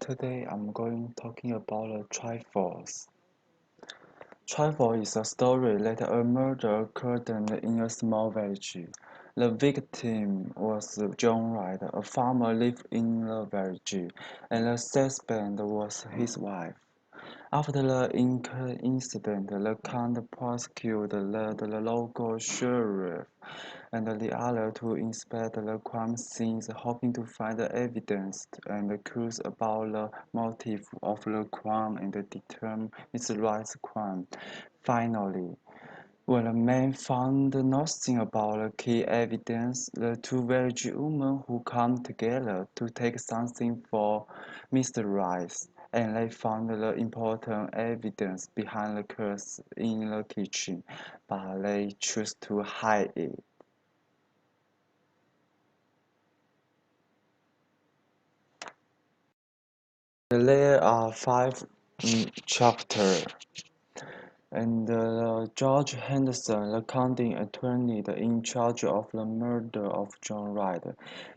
Today I'm talking about Trifles. Trifles is a story that a murder occurred in a small village. The victim was John Wright, a farmer lived in the village, and the suspect was his wife. After the incident, the county prosecutor led the local sheriff and the other to inspect the crime scenes, hoping to find evidence and clues about the motive of the crime and determine its right crime. Finally, when the man found nothing about the key evidence, the two village women who come together to take something for Mr. Rice, and they found the important evidence behind the curse in the kitchen, but they choose to hide it. There are five chapters, and George Henderson, the county attorney in charge of the murder of John Wright,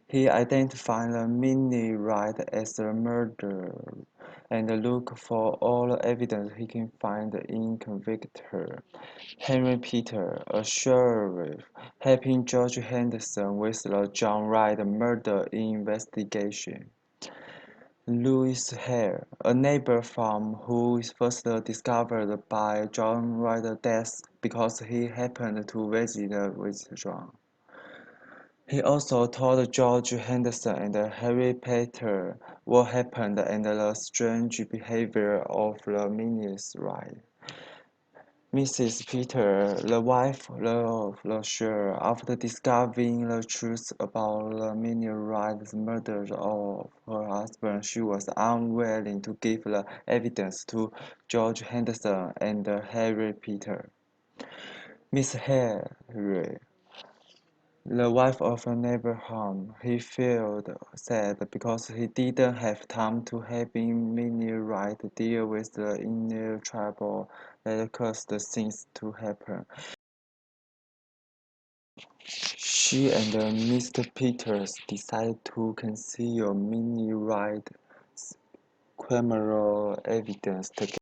he identified Minnie Wright as the murderer and looked for all the evidence he can find in convict her. Henry Peter, a sheriff, helping George Henderson with the John Wright murder investigation. Louis Hare, a neighbor farm who is first discovered by John Wright's death because he happened to visit with John. He also told George Henderson and Harry Peter what happened and the strange behavior of the Minnie's Wright. Mrs. Peter, the wife of the sheriff, after discovering the truth about the Minnie Wright's murder of her husband, she was unwilling to give the evidence to George Henderson and Harry Peter. Miss Harry, the wife of a neighbor home, he felt sad because he didn't have time to helping Minnie Wright deal with the inner trouble that caused things to happen. She and Mr. Peters decided to conceal Minnie Wright's criminal evidence together.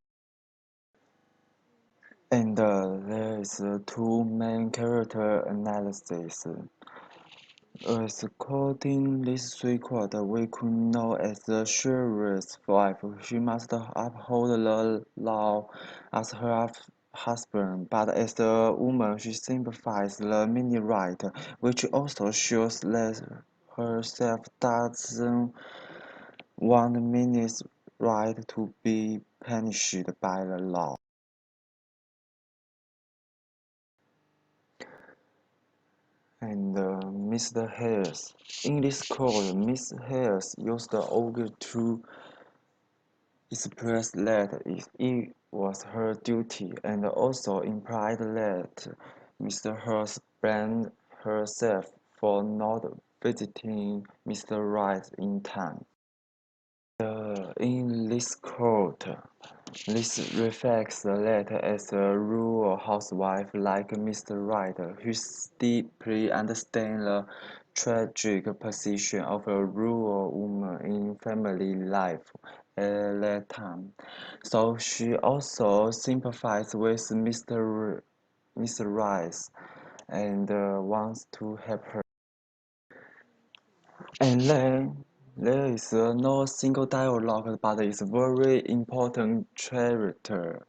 And there is two main character analysis. As quoting this record, we could know as the sheriff's wife, she must uphold the law as her husband, but as a woman, she sympathizes the Minnie right, which also shows that herself doesn't want Minnie's right to be punished by the law. And Mr. Harris. In this code, Miss Harris used the ogre to expressed that it was her duty, and also implied that Mr. Hurst blamed herself for not visiting Mr. Wright in time. In this quote, this reflects that as a rural housewife like Mr. Wright, who deeply understands the tragic position of a rural woman in family life at that time. So she also sympathizes with Mr. Rice and wants to help her. And then there is no single dialogue, but it's a very important character,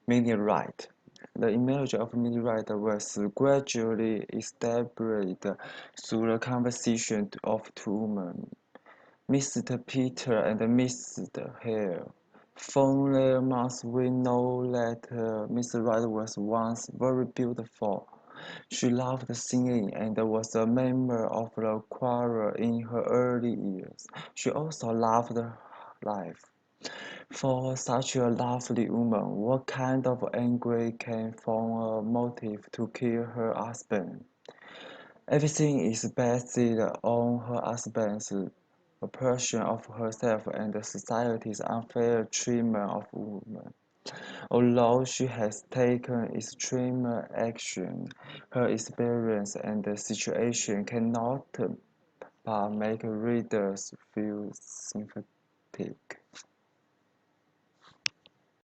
Minnie Wright. The image of Minnie Wright was gradually established through the conversation of two women, Mr. Peter and Mr. Hale. From their mouths we know that Mrs. Wright was once very beautiful. She loved singing and was a member of the choir in her early years. She also loved life. For such a lovely woman, what kind of anger came from a motive to kill her husband? Everything is based on her husband's oppression of herself and society's unfair treatment of women. Although she has taken extreme action, her experience and the situation cannot but make readers feel sympathetic.